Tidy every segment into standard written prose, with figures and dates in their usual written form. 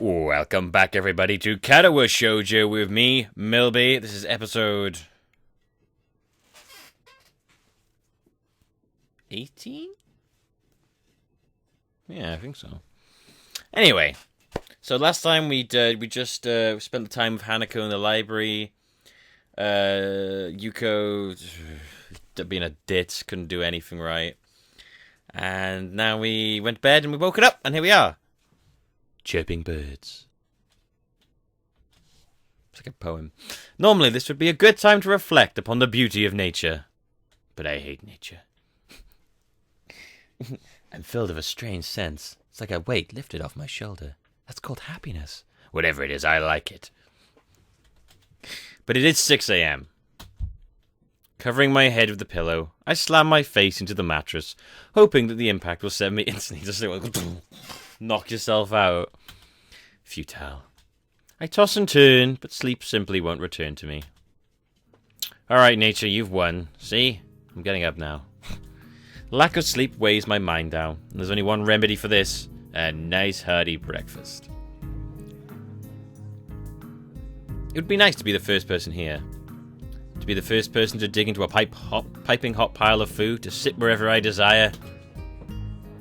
Welcome back, everybody, to Katawa Shoujo with me, Millbee. This is episode 18? Yeah, I think so. Anyway, so last time we just spent the time with Hanako in the library. Yuko being a ditz, couldn't do anything right. And now we went to bed and we woke it up, and here we are. Chirping birds. It's like a poem. Normally this would be a good time to reflect upon the beauty of nature. But I hate nature. I'm filled with a strange sense. It's like a weight lifted off my shoulder. That's called happiness. Whatever it is, I like it. But it is 6 a.m. Covering my head with the pillow, I slam my face into the mattress, hoping that the impact will send me instantly to knock yourself out. Futile. I toss and turn, but sleep simply won't return to me. Alright, nature, you've won. See? I'm getting up now. Lack of sleep weighs my mind down, and there's only one remedy for this: a nice hearty breakfast. It would be nice to be the first person here. To be the first person to dig into a piping hot pile of food, to sit wherever I desire.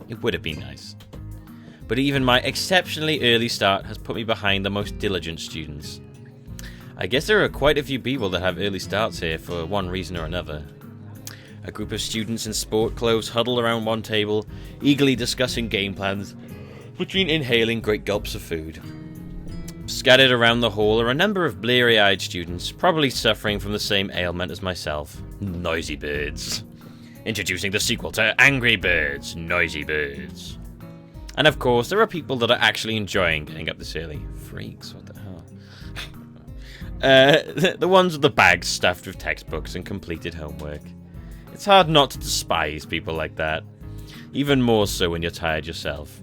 It would have been nice. But even my exceptionally early start has put me behind the most diligent students. I guess there are quite a few people that have early starts here for one reason or another. A group of students in sport clothes huddle around one table, eagerly discussing game plans between inhaling great gulps of food. Scattered around the hall are a number of bleary-eyed students, probably suffering from the same ailment as myself. Noisy birds. Introducing the sequel to Angry Birds, Noisy Birds. And of course, there are people that are actually enjoying getting up this early. Freaks, what the hell? The ones with the bags stuffed with textbooks and completed homework. It's hard not to despise people like that. Even more so when you're tired yourself.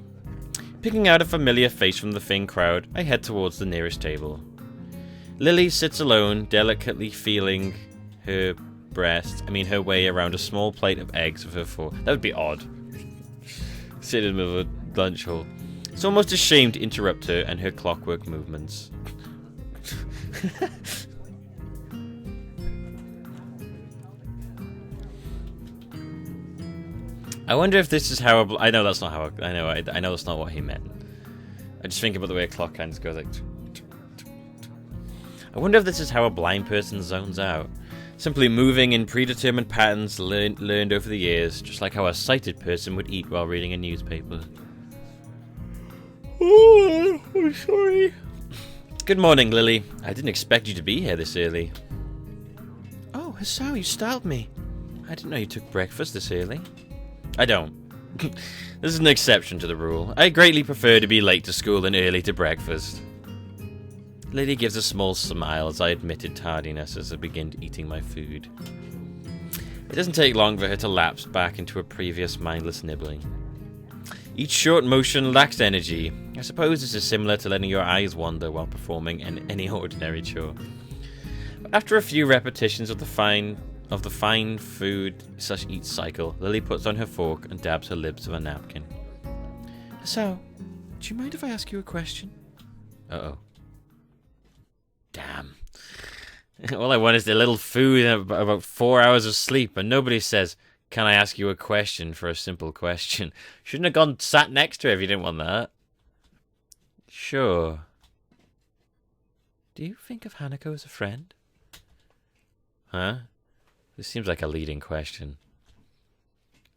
Picking out a familiar face from the thin crowd, I head towards the nearest table. Lily sits alone, delicately feeling her way around a small plate of eggs with her fork. That would be odd. Sit in the middle of a lunch hall. It's almost a shame to interrupt her and her clockwork movements. I wonder if this is how I know that's not how I know that's not what he meant. I just think about the way a clock kind of goes like. I wonder if this is how a blind person zones out. Simply moving in predetermined patterns learned over the years, just like how a sighted person would eat while reading a newspaper. Oh, I'm sorry. Good morning, Lily. I didn't expect you to be here this early. Oh, Hisao, you startled me. I didn't know you took breakfast this early. I don't. This is an exception to the rule. I greatly prefer to be late to school than early to breakfast. Lily gives a small smile as I admitted tardiness as I begin eating my food. It doesn't take long for her to lapse back into her previous mindless nibbling. Each short motion lacks energy. I suppose this is similar to letting your eyes wander while performing any ordinary chore. But after a few repetitions of the fine food/eat cycle, Lily puts on her fork and dabs her lips with a napkin. So, do you mind if I ask you a question? Uh-oh. Damn. All I want is a little food and about 4 hours of sleep, and nobody says, can I ask you a question for a simple question? Shouldn't have gone sat next to her if you didn't want that. Sure. Do you think of Hanako as a friend? Huh? This seems like a leading question.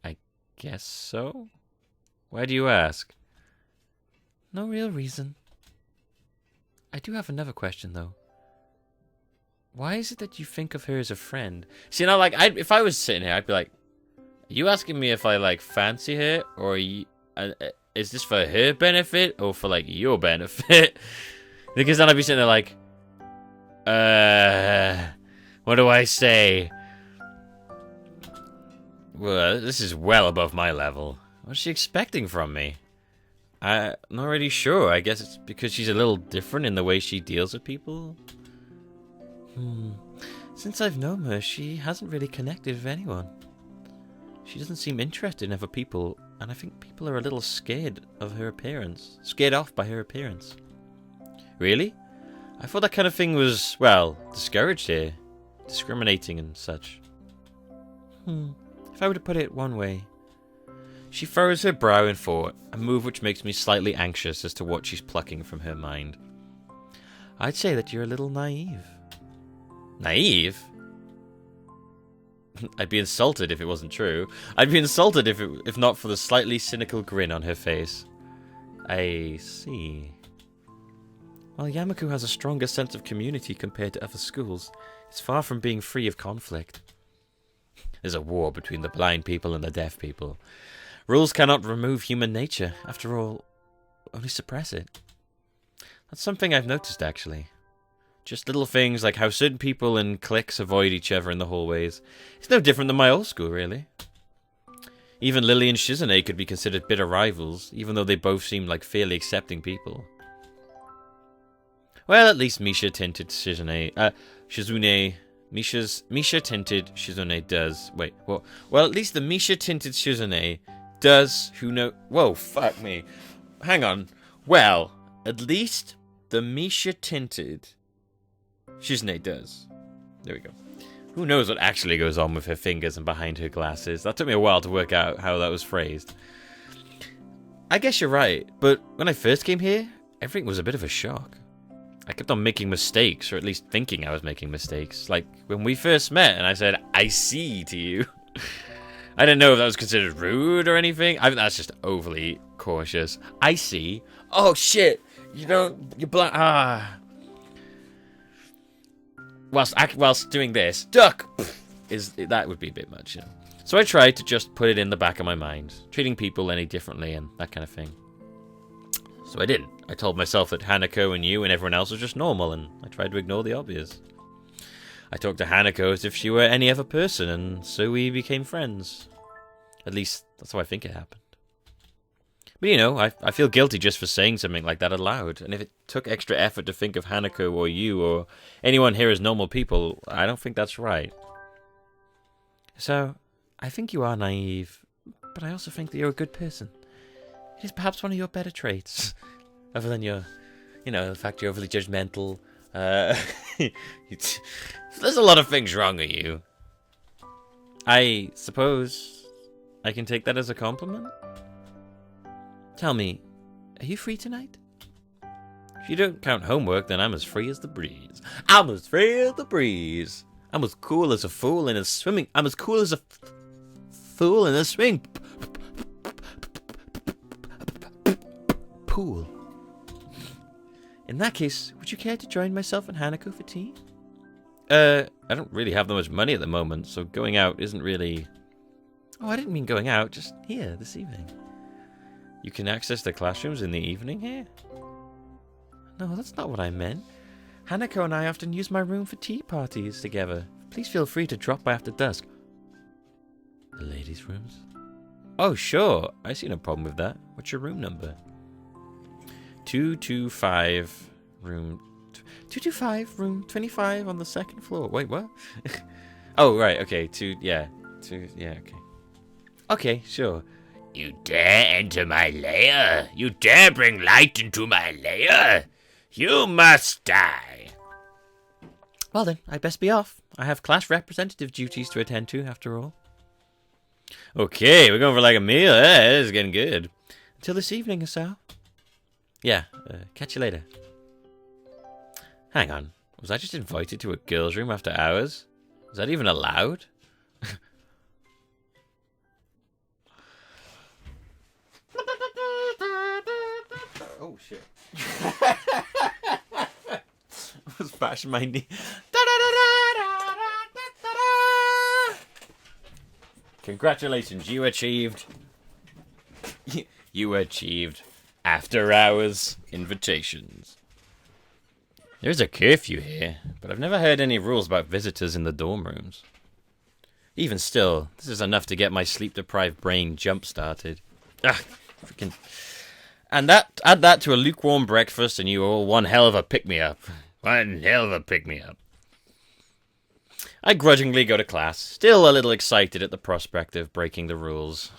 I guess so? Why do you ask? No real reason. I do have another question, though. Why is it that you think of her as a friend? See, now, like, if I was sitting here, I'd be like, are you asking me if I, like, fancy her? Or is this for her benefit? Or for, like, your benefit? Because then I'd be sitting there like, what do I say? Well, this is well above my level. What's she expecting from me? I'm not really sure. I guess it's because she's a little different in the way she deals with people. Since I've known her, she hasn't really connected with anyone. She doesn't seem interested in other people, and I think people are a little scared of her appearance. Scared off by her appearance. Really? I thought that kind of thing was, well, discouraged here. Discriminating and such. If I were to put it one way. She furrows her brow in thought, a move which makes me slightly anxious as to what she's plucking from her mind. I'd say that you're a little naive. Naive? I'd be insulted if it wasn't true. I'd be insulted if not for the slightly cynical grin on her face. I see. While Yamaku has a stronger sense of community compared to other schools, it's far from being free of conflict. There's a war between the blind people and the deaf people. Rules cannot remove human nature. After all, only suppress it. That's something I've noticed, actually. Just little things like how certain people in cliques avoid each other in the hallways. It's no different than my old school, really. Even Lily and Shizune could be considered bitter rivals, even though they both seemed like fairly accepting people. Well, at least Misha tinted Shizune... Misha tinted Shizune does... Wait, what? Well, at least the Misha tinted Shizune does... Who know... Whoa, fuck me. Hang on. Well, at least the Misha tinted Shizune does. There we go. Who knows what actually goes on with her fingers and behind her glasses. That took me a while to work out how that was phrased. I guess you're right, but when I first came here, everything was a bit of a shock. I kept on making mistakes, or at least thinking I was making mistakes. Like, when we first met and I said, I see to you. I didn't know if that was considered rude or anything. I think that's just overly cautious. I see. Oh, shit. You're blind. Whilst doing this, duck! That would be a bit much, you know. So I tried to just put it in the back of my mind, treating people any differently and that kind of thing. So I didn't. I told myself that Hanako and you and everyone else was just normal, and I tried to ignore the obvious. I talked to Hanako as if she were any other person, and so we became friends. At least, that's how I think it happened. But you know, I feel guilty just for saying something like that aloud, and if it took extra effort to think of Hanako or you or anyone here as normal people, I don't think that's right. So, I think you are naive, but I also think that you're a good person. It is perhaps one of your better traits. Other than your, the fact you're overly judgmental. There's a lot of things wrong with you. I suppose I can take that as a compliment? Tell me, are you free tonight? If you don't count homework, then I'm as free as the breeze. I'm as free as the breeze. I'm as cool as a fool in a swimming... I'm as cool as a fool in a swimming pool. In that case, would you care to join myself and Hanako for tea? I don't really have that much money at the moment, so going out isn't really... Oh, I didn't mean going out, just here this evening. You can access the classrooms in the evening here? No, that's not what I meant. Hanako and I often use my room for tea parties together. Please feel free to drop by after dusk. The ladies' rooms? Oh, sure. I see no problem with that. What's your room number? 225, room 225, room 25 on the second floor. Wait, what? Oh, right, okay, okay. Okay, sure. You dare enter my lair? You dare bring light into my lair? You must die. Well then, I'd best be off. I have class representative duties to attend to, after all. Okay, we're going for like a meal. This is getting good. Until this evening, Hisao. Yeah, catch you later. Hang on, was I just invited to a girls' room after hours? Is that even allowed? Oh shit. I was bashing my knee. Congratulations, you achieved. You achieved after hours invitations. There's a curfew here, but I've never heard any rules about visitors in the dorm rooms. Even still, this is enough to get my sleep-deprived brain jump-started. Freaking... And add that to a lukewarm breakfast and you all one hell of a pick-me-up. One hell of a pick-me-up. I grudgingly go to class, still a little excited at the prospect of breaking the rules.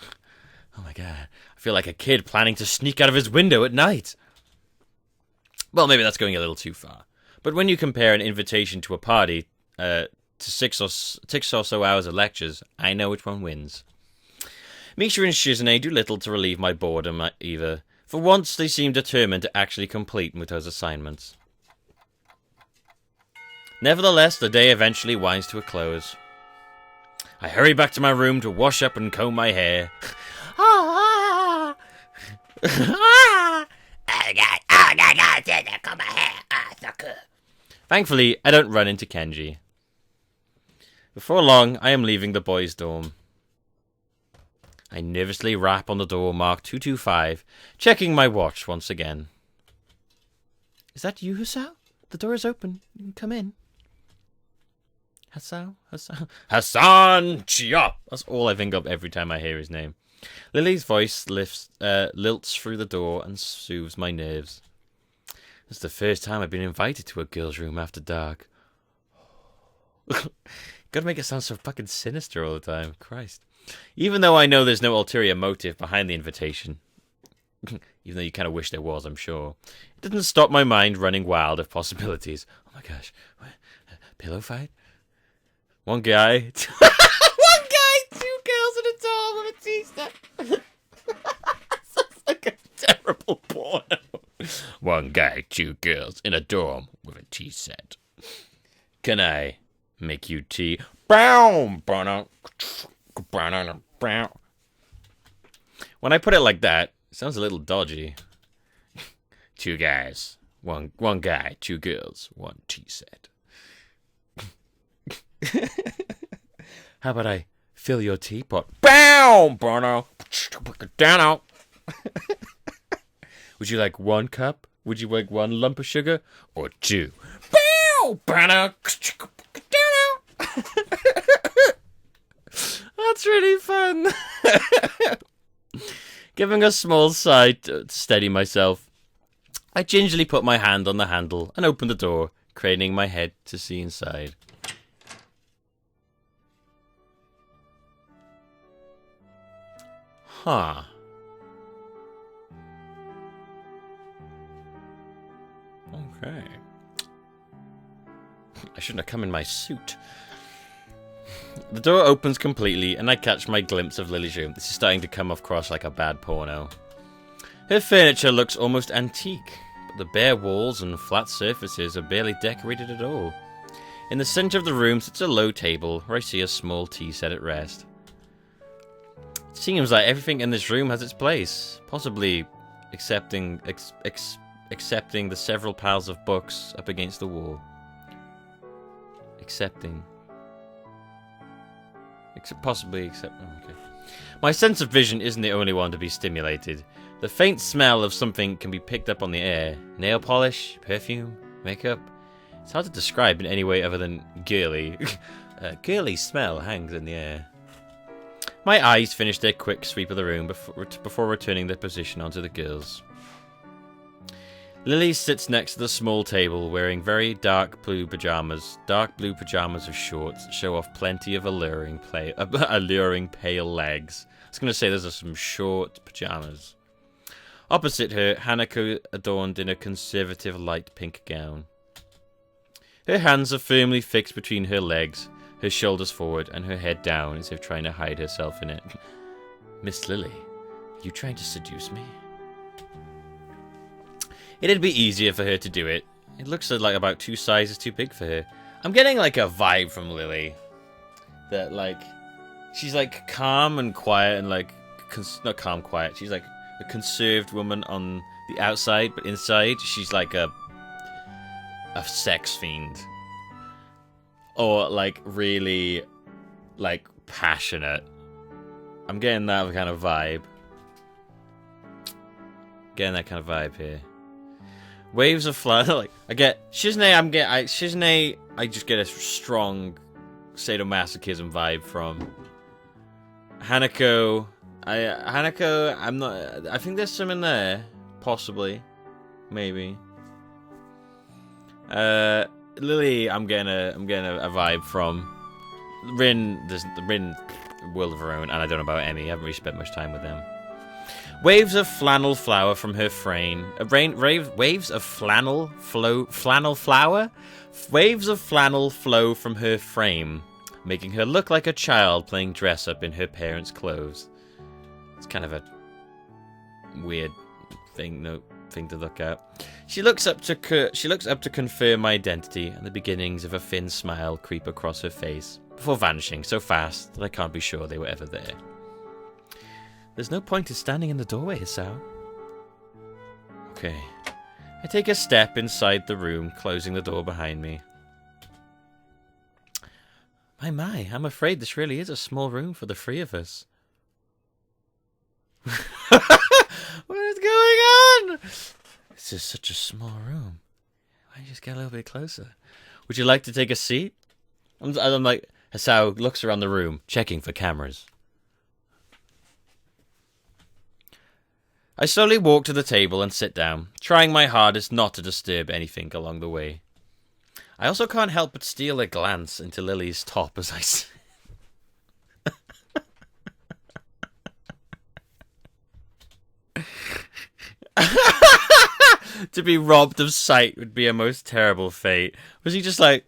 Oh my god, I feel like a kid planning to sneak out of his window at night. Well, maybe that's going a little too far. But when you compare an invitation to a party to six or so hours of lectures, I know which one wins. Misha and Shizune do little to relieve my boredom either. For once, they seem determined to actually complete Muto's assignments. Nevertheless, the day eventually winds to a close. I hurry back to my room to wash up and comb my hair. Oh God, comb my hair. So cool. Thankfully, I don't run into Kenji. Before long, I am leaving the boys' dorm. I nervously rap on the door marked 225, checking my watch once again. Is that you, Hisao? The door is open. You can come in. Hisao? Hassan Chia! That's all I think of every time I hear his name. Lily's voice lilts through the door and soothes my nerves. It's the first time I've been invited to a girl's room after dark. Gotta make it sound so fucking sinister all the time. Christ. Even though I know there's no ulterior motive behind the invitation. Even though you kind of wish there was, I'm sure. It doesn't stop my mind running wild of possibilities. Oh my gosh. What? Pillow fight? One guy. One guy, two girls in a dorm with a tea set. Sounds like a terrible porno. One guy, two girls in a dorm with a tea set. Can I make you tea? When I put it like that, it sounds a little dodgy. Two guys, one guy, two girls, one tea set. How about I fill your teapot? Down. Would you like 1 cup? Would you like 1 lump of sugar? Or 2? That's really fun. Giving a small sigh to steady myself, I gingerly put my hand on the handle and opened the door, craning my head to see inside. Huh. Okay. I shouldn't have come in my suit. The door opens completely, and I catch my glimpse of Lily's room. This is starting to come across like a bad porno. Her furniture looks almost antique, but the bare walls and flat surfaces are barely decorated at all. In the center of the room sits a low table, where I see a small tea set at rest. It seems like everything in this room has its place, possibly accepting the several piles of books up against the wall. Possibly. Okay. My sense of vision isn't the only one to be stimulated. The faint smell of something can be picked up on the air. Nail polish, perfume, makeup. It's hard to describe in any way other than girly. Girly smell hangs in the air. My eyes finish their quick sweep of the room before returning their position onto the girls. Lily sits next to the small table wearing very dark blue pajamas. Dark blue pajamas with shorts that show off plenty of alluring pale legs. I was going to say those are some short pajamas. Opposite her, Hanako adorned in a conservative light pink gown. Her hands are firmly fixed between her legs, her shoulders forward and her head down as if trying to hide herself in it. Miss Lily, are you trying to seduce me? It'd be easier for her to do it. It looks like about 2 sizes too big for her. I'm getting like a vibe from Lily. That like, she's like calm and quiet and like, not calm, quiet. She's like a conserved woman on the outside, but inside she's like a sex fiend. Or like really like passionate. I'm getting that kind of vibe. Getting that kind of vibe here. Waves of flood, like I get Shizune. I just get a strong sadomasochism vibe from Hanako. I'm not. I think there's some in there, possibly, maybe. Lily, I'm getting a vibe from Rin. There's the Rin world of her own, and I don't know about Emmy. I haven't really spent much time with them. Waves of flannel flower from her frame. Waves of flannel flower? Waves of flannel flow from her frame, making her look like a child playing dress-up in her parents' clothes. It's kind of a weird thing to look at. She looks up to confirm my identity, and the beginnings of a thin smile creep across her face, before vanishing so fast that I can't be sure they were ever there. There's no point in standing in the doorway, Hisao. Okay. I take a step inside the room, closing the door behind me. My, I'm afraid this really is a small room for the three of us. What is going on? This is such a small room. Why don't you just get a little bit closer? Would you like to take a seat? I'm like, Hisao looks around the room, checking for cameras. I slowly walk to the table and sit down, trying my hardest not to disturb anything along the way. I also can't help but steal a glance into Lily's top as I sit. To be robbed of sight would be a most terrible fate. Was he just like...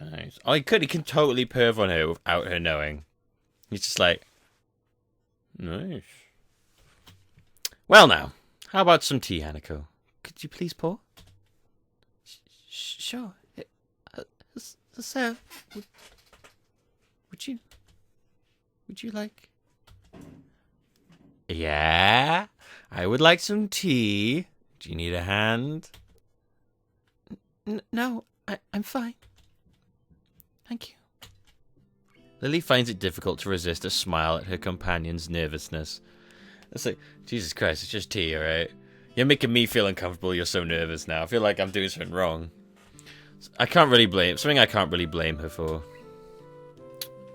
Nice. Oh, he can totally perv on her without her knowing. He's just like... Nice. Well now, how about some tea, Hanako? Could you please pour? Sure. Sir, would you like... Yeah? I would like some tea. Do you need a hand? No, I'm fine. Thank you. Lily finds it difficult to resist a smile at her companion's nervousness. It's like, Jesus Christ, it's just tea, alright? You're making me feel uncomfortable, you're so nervous now. I feel like I'm doing something wrong. I can't really blame her for.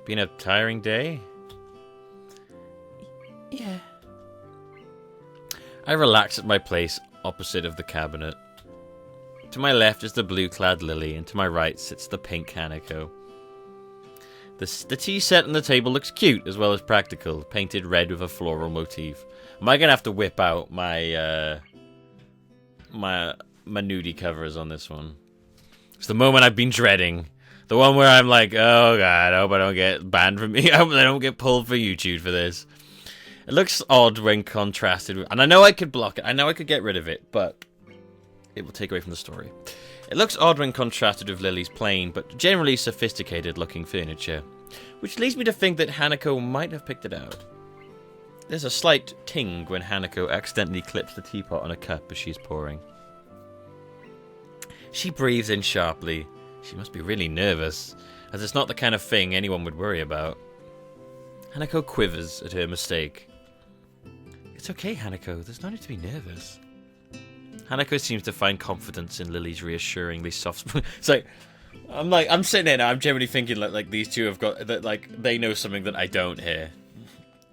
Been a tiring day? Yeah. I relax at my place opposite of the cabinet. To my left is the blue-clad Lily, and to my right sits the pink Hanako. The tea set on the table looks cute as well as practical, painted red with a floral motif. Am I gonna have to whip out my my nudie covers on this one? It's the moment I've been dreading. The one where I'm like, oh god, I hope I don't get banned from me. I hope I don't get pulled for YouTube for this. It looks odd when contrasted with... And I know I could block it. I know I could get rid of it, but it will take away from the story. It looks odd when contrasted with Lily's plain, but generally sophisticated-looking furniture, which leads me to think that Hanako might have picked it out. There's a slight ting when Hanako accidentally clips the teapot on a cup as she's pouring. She breathes in sharply. She must be really nervous, as it's not the kind of thing anyone would worry about. Hanako quivers at her mistake. It's okay, Hanako. There's no need to be nervous. Hanako seems to find confidence in Lily's reassuringly soft... It's like... I'm sitting here now, I'm generally thinking like these two have got... that like they know something that I don't hear.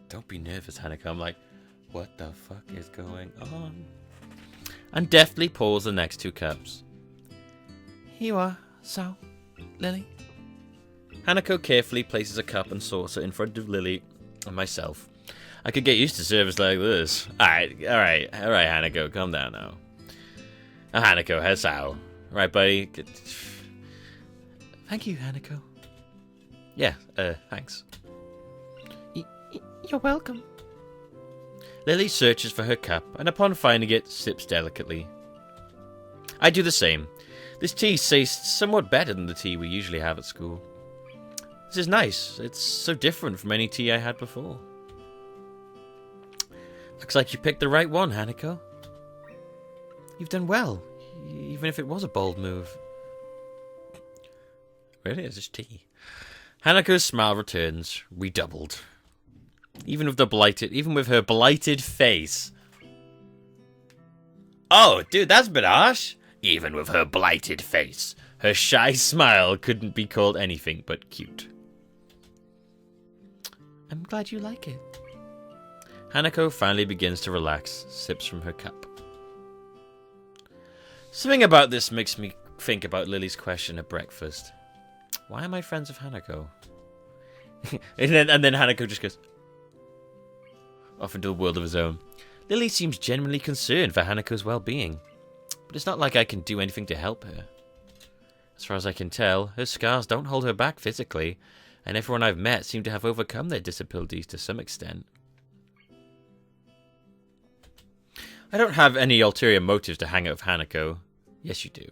Don't be nervous, Hanako. I'm like, what the fuck is going on? And deftly pours the next two cups. Here you are, so, Lily. Hanako carefully places a cup and saucer in front of Lily and myself. I could get used to service like this. Alright, Hanako, calm down now. Hanako, Hisao. Right, buddy? Thank you, Hanako. Yeah, thanks. You're welcome. Lily searches for her cup, and upon finding it, sips delicately. I do the same. This tea tastes somewhat better than the tea we usually have at school. This is nice. It's so different from any tea I had before. Looks like you picked the right one, Hanako. You've done well, even if it was a bold move. Really? It's just tea. Hanako's smile returns, redoubled. Even with her blighted face. Oh, dude, that's a bit harsh. Even with her blighted face, her shy smile couldn't be called anything but cute. I'm glad you like it. Hanako finally begins to relax, sips from her cup. Something about this makes me think about Lily's question at breakfast. Why am I friends with Hanako? and then Hanako just goes, off into a world of his own. Lily seems genuinely concerned for Hanako's well-being, but it's not like I can do anything to help her. As far as I can tell, her scars don't hold her back physically, and everyone I've met seem to have overcome their disabilities to some extent. I don't have any ulterior motives to hang out with Hanako. Yes, you do.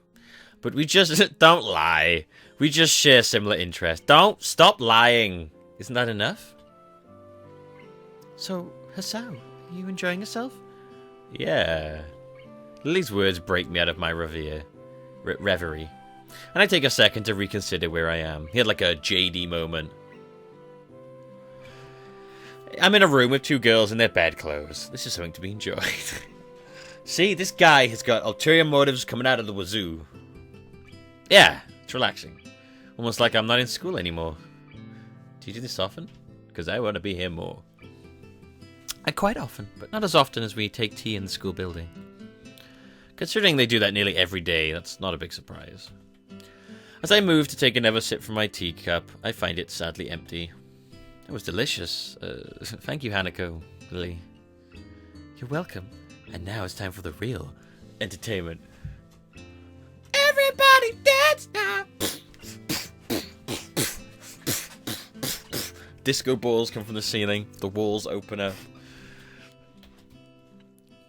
But we just... Don't lie. We just share similar interests. Don't stop lying. Isn't that enough? So, Hisao, are you enjoying yourself? Yeah. Lily's words break me out of my reverie. And I take a second to reconsider where I am. He had like a JD moment. I'm in a room with two girls in their bedclothes. This is something to be enjoyed. See, this guy has got ulterior motives coming out of the wazoo. Yeah, it's relaxing. Almost like I'm not in school anymore. Do you do this often? Because I want to be here more. Quite often, but not as often as we take tea in the school building. Considering they do that nearly every day, that's not a big surprise. As I move to take another sip from my teacup, I find it sadly empty. It was delicious. Thank you, Hanako, Lily. You're welcome. And now it's time for the real entertainment. Everybody dance now! Disco balls come from the ceiling. The walls open up.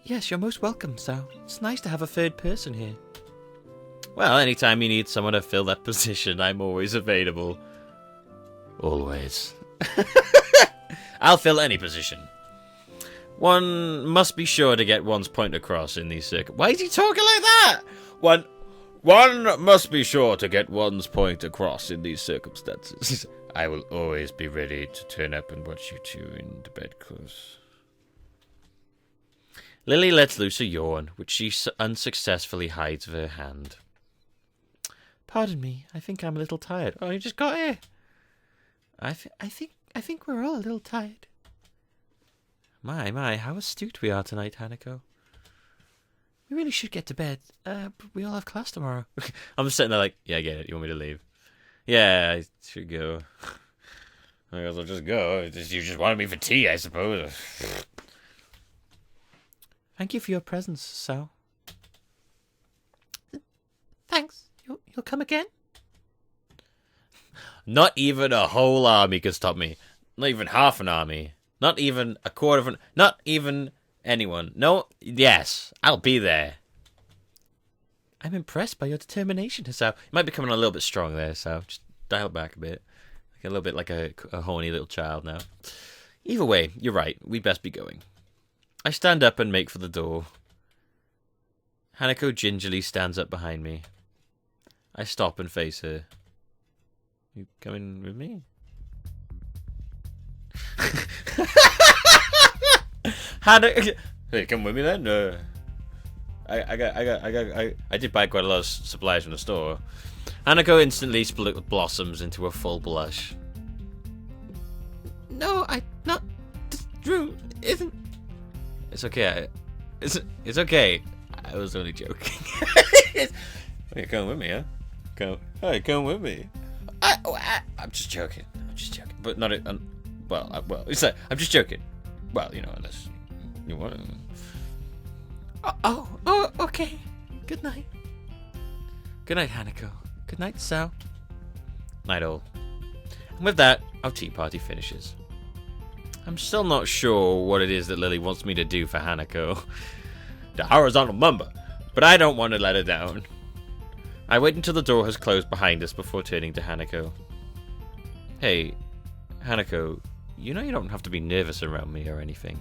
Yes, you're most welcome, so it's nice to have a third person here. Well, anytime you need someone to fill that position, I'm always available. Always. I'll fill any position. One must be sure to get one's point across in these circumstances. Why is he talking like that? One must be sure to get one's point across in these circumstances. I will always be ready to turn up and watch you two in the bedclothes. Lily lets loose a yawn, which she unsuccessfully hides with her hand. Pardon me, I think I'm a little tired. Oh, you just got here. I think we're all a little tired. My, how astute we are tonight, Hanako. We really should get to bed. But we all have class tomorrow. I'm just sitting there like, yeah, I get it. You want me to leave? Yeah, I should go. I guess I'll just go. You just wanted me for tea, I suppose. Thank you for your presence, Sal. Thanks. You'll come again? Not even a whole army can stop me. Not even half an army. Not even a quarter of an... Not even anyone. No, yes, I'll be there. I'm impressed by your determination, Hisao. You might be coming on a little bit strong there, so just dial it back a bit. Like a little bit like a horny little child now. Either way, you're right. We'd best be going. I stand up and make for the door. Hanako gingerly stands up behind me. I stop and face her. You coming with me? Hanako, hey, come with me then. I did buy quite a lot of supplies from the store. Hanako instantly blossoms into a full blush. No, not. This room isn't. It's okay. It's okay. I was only joking. You're coming with me, huh? Come with me. I'm just joking. But not. It's like I'm just joking. Well, unless you want to. Oh, okay. Good night. Good night, Hanako. Good night, Sal. Night all. And with that, our tea party finishes. I'm still not sure what it is that Lily wants me to do for Hanako. The horizontal number, but I don't want to let her down. I wait until the door has closed behind us before turning to Hanako. Hey, Hanako, you don't have to be nervous around me or anything.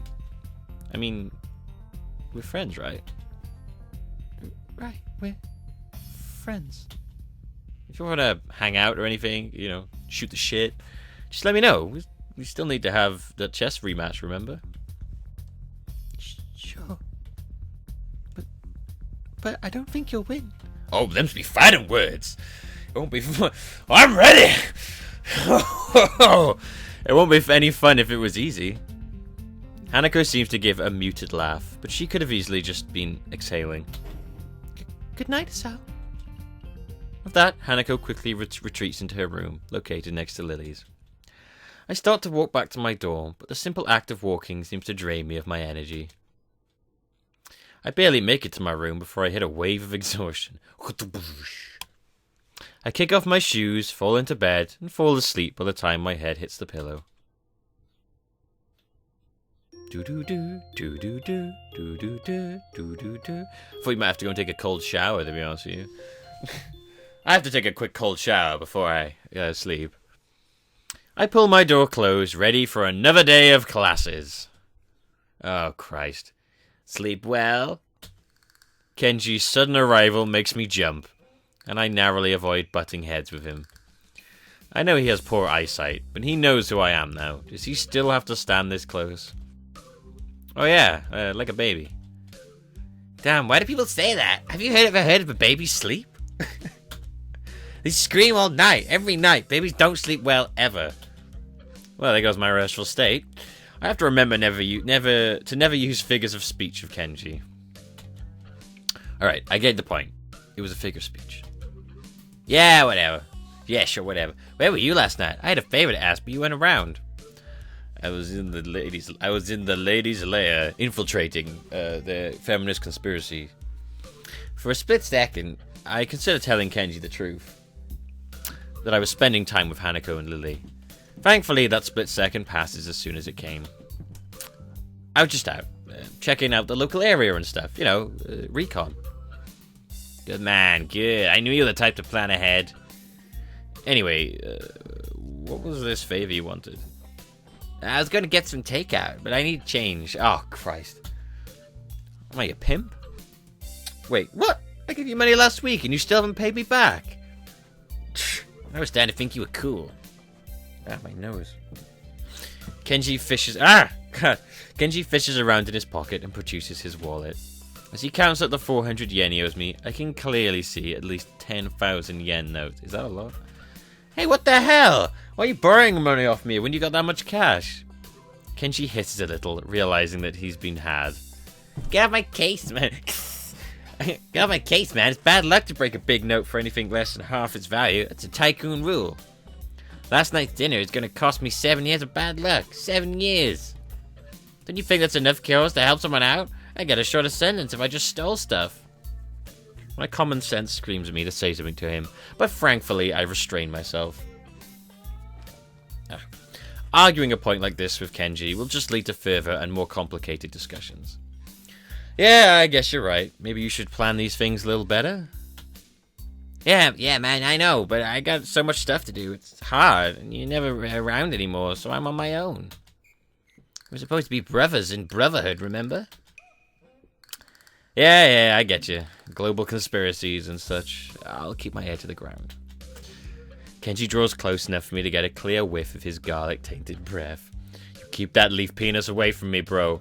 I mean, we're friends, right? Right, we're friends. If you want to hang out or anything, shoot the shit, just let me know. We still need to have the chess rematch, remember? Sure. But I don't think you'll win. Oh, them's be fighting words. It won't be fun. I'm ready! It won't be any fun if it was easy. Hanako seems to give a muted laugh, but she could have easily just been exhaling. Good night, Sal. With that, Hanako quickly retreats into her room, located next to Lily's. I start to walk back to my dorm, but the simple act of walking seems to drain me of my energy. I barely make it to my room before I hit a wave of exhaustion. I kick off my shoes, fall into bed, and fall asleep by the time my head hits the pillow. Do-do-do, do-do-do, do-do-do, do-do-do. I thought you might have to go and take a cold shower, to be honest with you. I have to take a quick cold shower before I sleep. I pull my door closed, ready for another day of classes. Oh, Christ. Sleep well? Kenji's sudden arrival makes me jump, and I narrowly avoid butting heads with him. I know he has poor eyesight, but he knows who I am now. Does he still have to stand this close? Oh yeah, like a baby. Damn, why do people say that? Have you ever heard of a baby sleep? They scream all night, every night. Babies don't sleep well, ever. Well, there goes my restful state. I have to remember never use figures of speech of Kenji. Alright, I get the point. It was a figure of speech. Yeah, whatever. Yeah, sure, whatever. Where were you last night? I had a favor to ask, but you went around. I was in the ladies' lair, infiltrating the feminist conspiracy. For a split second, I considered telling Kenji the truth. That I was spending time with Hanako and Lily. Thankfully, that split second passes as soon as it came. I was just out, checking out the local area and stuff. You know, recon. Good man, good. I knew you were the type to plan ahead. Anyway, what was this favor you wanted? I was going to get some takeout, but I need change. Oh, Christ. Am I a pimp? Wait, what? I gave you money last week and you still haven't paid me back. I was starting to think you were cool. Ah, my nose. Kenji fishes around in his pocket and produces his wallet. As he counts up the 400 yen he owes me, I can clearly see at least 10,000 yen notes. Is that a lot? Hey, what the hell? Why are you borrowing money off me when you got that much cash? Kenji hisses a little, realizing that he's been had. Get out my case, man. Get out my case, man. It's bad luck to break a big note for anything less than half its value. It's a tycoon rule. Last night's dinner is going to cost me 7 years of bad luck. 7 years. Don't you think that's enough cures to help someone out? I get a shorter sentence if I just stole stuff. My common sense screams at me to say something to him, but frankly, I restrain myself. Arguing a point like this with Kenji will just lead to further and more complicated discussions. Yeah, I guess you're right. Maybe you should plan these things a little better? Yeah, man, I know, but I got so much stuff to do. It's hard, and you're never around anymore, so I'm on my own. We're supposed to be brothers in brotherhood, remember? Yeah, I get you. Global conspiracies and such. I'll keep my ear to the ground. Kenji draws close enough for me to get a clear whiff of his garlic-tainted breath. You keep that leaf penis away from me, bro.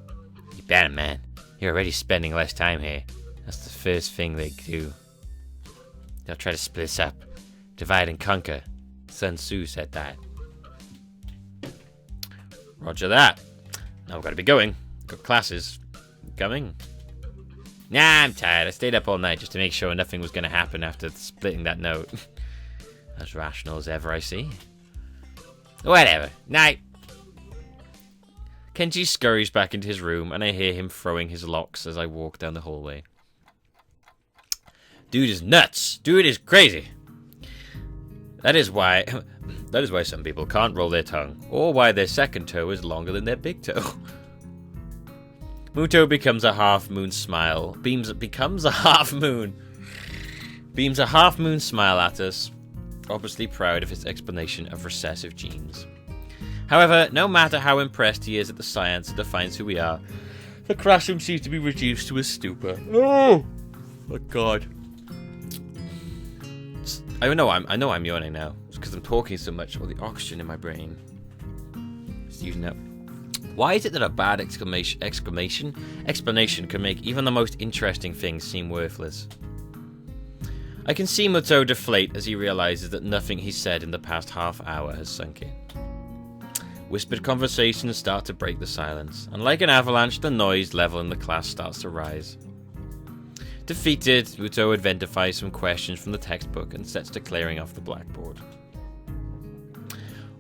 You better, man. You're already spending less time here. That's the first thing they do. They'll try to split us up. Divide and conquer. Sun Tzu said that. Roger that. Now we've got to be going. Got classes. Coming? Nah, I'm tired. I stayed up all night just to make sure nothing was going to happen after splitting that note. As rational as ever, I see. Whatever. Night. Kenji scurries back into his room, and I hear him throwing his locks as I walk down the hallway. Dude is nuts. Dude is crazy. That is why some people can't roll their tongue, or why their second toe is longer than their big toe. Muto becomes a half-moon smile. Beams a half-moon smile at us, obviously proud of his explanation of recessive genes. However, no matter how impressed he is at the science that defines who we are, the classroom seems to be reduced to a stupor. Oh my god. I know I'm yawning now. It's because I'm talking so much about the oxygen in my brain. Just using up. Why is it that a bad explanation can make even the most interesting things seem worthless? I can see Muto deflate as he realizes that nothing he said in the past half hour has sunk in. Whispered conversations start to break the silence, and like an avalanche, the noise level in the class starts to rise. Defeated, Muto identifies some questions from the textbook and sets to clearing off the blackboard.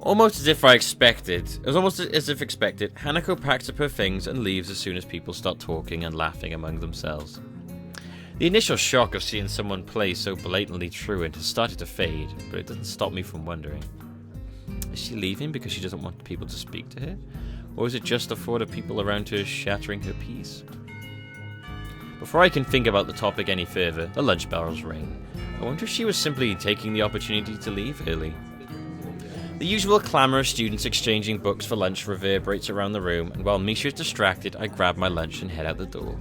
Almost as if I expected. It was almost as if expected. Hanako packs up her things and leaves as soon as people start talking and laughing among themselves. The initial shock of seeing someone play so blatantly truant has started to fade, but it doesn't stop me from wondering. Is she leaving because she doesn't want people to speak to her? Or is it just the thought of people around her shattering her peace? Before I can think about the topic any further, the lunch bells ring. I wonder if she was simply taking the opportunity to leave early. The usual clamour of students exchanging books for lunch reverberates around the room, and while Misha is distracted, I grab my lunch and head out the door.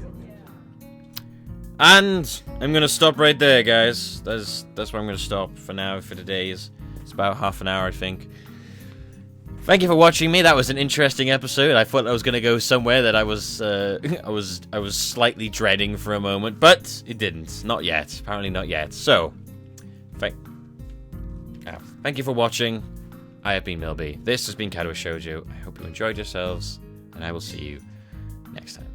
And I'm going to stop right there, guys. That's where I'm going to stop for now, for today. It's about half an hour, I think. Thank you for watching me. That was an interesting episode. I thought I was going to go somewhere that I was slightly dreading for a moment, but it didn't. Not yet. Apparently not yet. So, thank you for watching. I have been Millbee. This has been Katawa Shoujo. I hope you enjoyed yourselves, and I will see you next time.